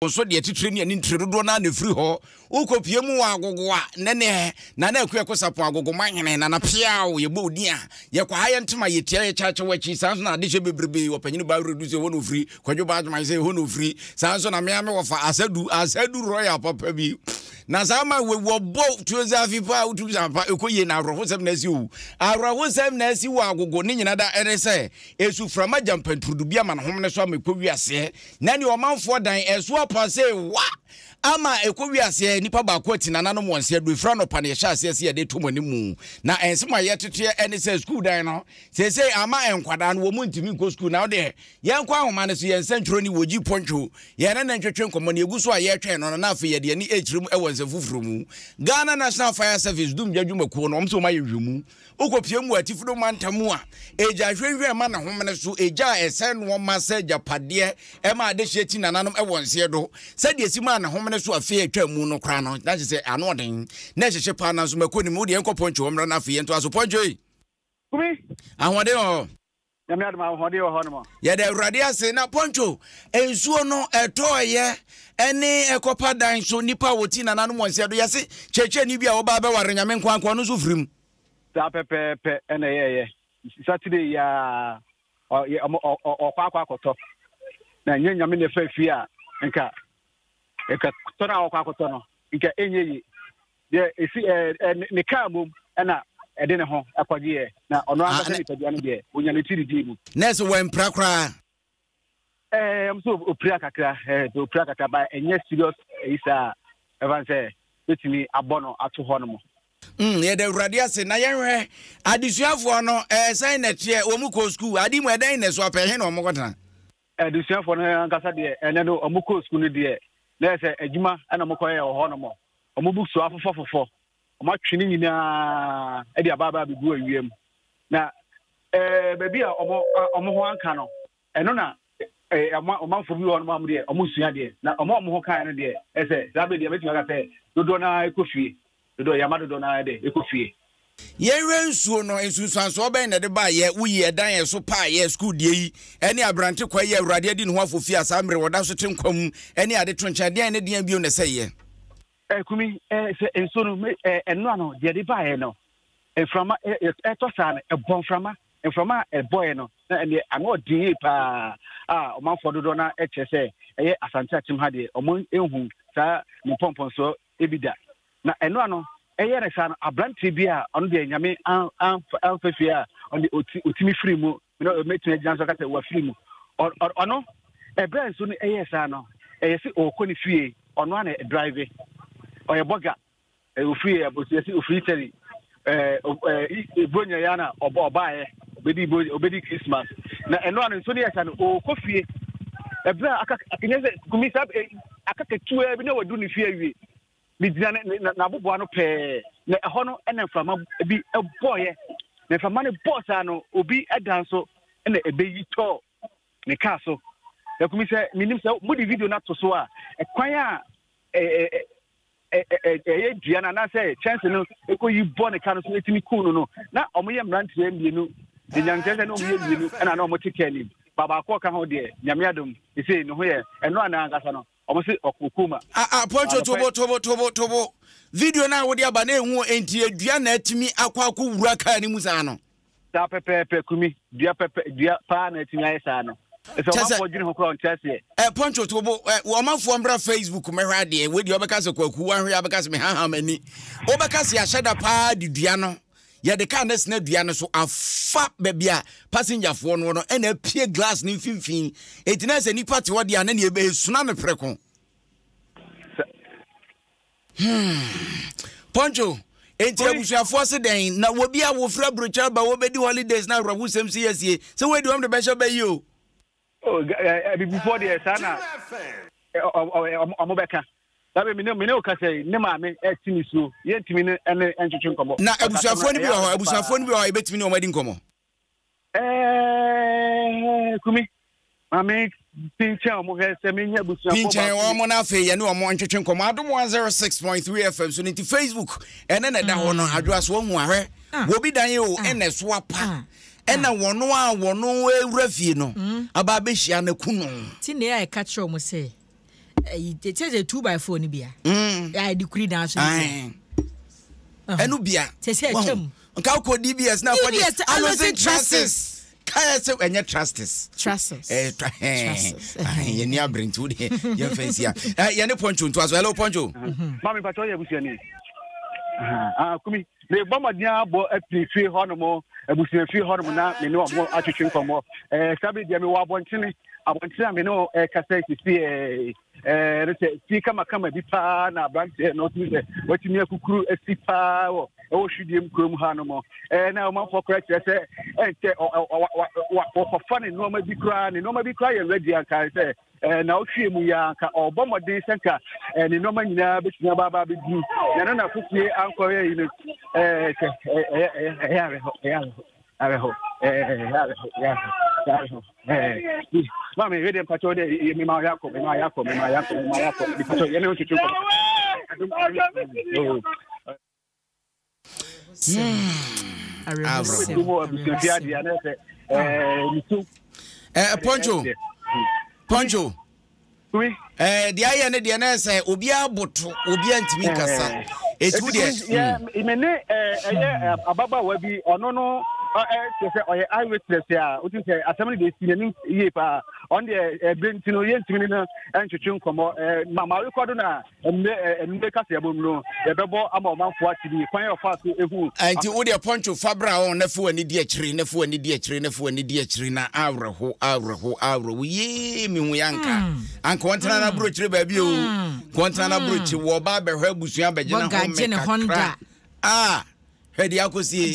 so de titire ne ntiredo na na firi ho ukopie mu wa agogo a nene na na akua kosapo agogo manhene na na piao ye bodi a ye kwa haye ntema ye tia ye chache wachi sanso na de hye bebrebe opanyini ba reduce ho no firi kwadwo ba adwuma se ho no firi sanso na me wo fa asadu royal papa bi na sama we wo bo tuzafi pa utuza pa ekoye na arofosem na si o arofosem na si wo agogo ne nyina da erese esu frama jampanturudu bia ma na hom ne so amekowi ase na ne omanfo dan esu apa se wa ama ekowi ase nipa ba ko atina no monse do fra no pa ne hya ase ye de tomoni mu na ensema ye tete ene se school dan no se ama enkwada no wo mu ntimi ko school na wo de ye nkwa ahoma ne so ye nsentro ni woji poncho ye na ntwetwe nkomo ne eguso a ye twen no na afa ye de ni echirim ewo fufuru mu Ghana National Fire Service dum djadwumakuo no omso ma yewemu ukopie mu atifudo mantamu a eja hwehwe ma na homene so eja esen no ma se japade e ma de hyeti nananom e wonse do sade esima na homene so afi atwa mu no kra no that is ano den na hyehye pa na so makoni mu de enkoponcho womra na afi ento aso poncho yi kumi ahode o nyame adom ahode o hono mo ye de awrade ase na poncho ensuo no etoye ene ekopa dan so nipa woti nananom wonse do yase cheche ni bia wo ba be ware nyame nkwankwa no so frim ta pepepe ene ye Saturday ya kwa akoto na nyame ne fa fi a nka to na kwa akoto no nka enyeyi de esi ne ka mom na ede ne ho akwaje na ono aka se nipa no de onya ne tiri di mu nese wen prakra I'm so opria kakra by enye serious isa evanse betimi abono ato ho no mo ye de awrade ase na yenhwe adisuafo no sign na tie omuko school adi mu edan ne so apehe na omokota adisuafo no ankasa de ene no omuko school no de na se adwuma ana mokoye ho no mo omubu so afofofofo omatwe ni nyina e de ababa bebu awiem na baby a omo ho anka no eno na omanfo bi won ma de omusua de na omo ho kan no de ese zabe de betima ka se dodo na ekofie dodo yamadodo na de ekofie yenwe nsuo no ensunsanso oben na de ba ye wuyi edan ye so pa ye school de yi ene abrante kwa ye awrade adi no ho afofie asamre woda so tenkwam ene ade toncha de ne de bio ne seye kumi se ensuo no eno ano de ba ye no eframa etosa e bonframa eframa e boy no na ene ano de pa omanfo dodo na echese eye Asante Akyem ha de omo ehu sa ni pompon so ebida na eno ano eye resa no abrante bia ono de nyame anfafia on otimi free mu no metina janso kata wa free mu ono brand so no eye sa no eye si okoni fie ono ana drive oye boga ofree abosisi ofree teri bonya yana obaye obedi Christmas na eno ano so ne yesa no okofie ebra akakenye kumisa akaketua bi na wadu ne fie awie bidina na boboa no pe na eho no ena mframa bi eboye na mframa ne boss ano obi edanso na ebeyi to ne ka so ya kumisa minim se mo di video na to so a ekwan a diana na say chance no ekoyi bo ne ka no so etimi cool no na omoye mrantie mbienu de nyankese no omoye mbienu na na omo tikeni baba ko ka ho de nyame adom ise no ho ye eno ana angasa no omo se okukuma poncho tobo video na wodi aba na ehu enti adua na atimi akwa wura ka ni musa no ta pepe kumi dua pa na atimi ayesa no so ma fo dwene ho kro ntase poncho tobo wo mafo mbra Facebook mehwa de wedi obeka se kwaku wanhwe abeka se me haha mani obeka se ahyeda pa di dua no ya de ka na sna dua no so afa bebia passenger fo no ena pie glass ni mfimfin etina se nipa te wodi ana ne ebe suna me preko poncho enti abusuafo se den na wobi a wo fra brocha ba wo bedi holidays na rabu sem sie se wedi om de be sha ba yi o before the sana omobeka sabe mine o kase ne maame etimi so yentimi ne ene entwetwe nkomo na abusuafo ni bi ho ebetimi ne omadi nkomo kumi maame pinche omo hese menya abusuafo pinche omo na afi ye ne omo ntwetwe nkomo Adom 106.3 FM so ni Facebook ene na da ho no adwaso hu ahwe wobi dan ye o ene so apa ena wono ewura fie no aba behia na kunu ti ne ya ka kire omo se It says a 2x4 ni bia. I decree now so. Enu bia. Say chem. Nka ko DBS na for Alonso Trusts. Kaya se enye Trusts. Ye ni abrintu de ye fancy ya. Ye ne Poncho nto aso. Hello Poncho. Mami pato ye busiani. Kumi le bomadia bo apifi honomo abusiafi honomo na me no mo atwetwe nkomo sabe dia me wa abontene me no kasa sisi rete kama bi pa na branch no tuse watimi akukuru asipa wo hwidiem krom hanomo na o manfo correct say ente o fane no ma bi kra ye ready aka say na o hwie mu ya ka obomode senka ni no ma nyina betia baba be du na na fusie ankoye yi Mami, ready and patrol de me ma yako. Patrol ye ne o chichu ko. Poncho. Oui. Dia ye ne de na say obi aboto, obi antimi kasa. Etu de. Imene ababa wa bi ono no say oye eyewitness ya uti say assembly dey see ni ye pa on the brentino ye ntimi na entwetwe nkomo mama record na mbe kasa ya bom no ye bebo ama o manfo atibi kwan ye fa so ehu anti wo de Poncho fabra on na fu ani di akiri na awreho ye mi hu yanka anka wontana na bro kire ba bi o wontana na bro chi wo ba behwa busuan begye na ho me kakra hedi akosie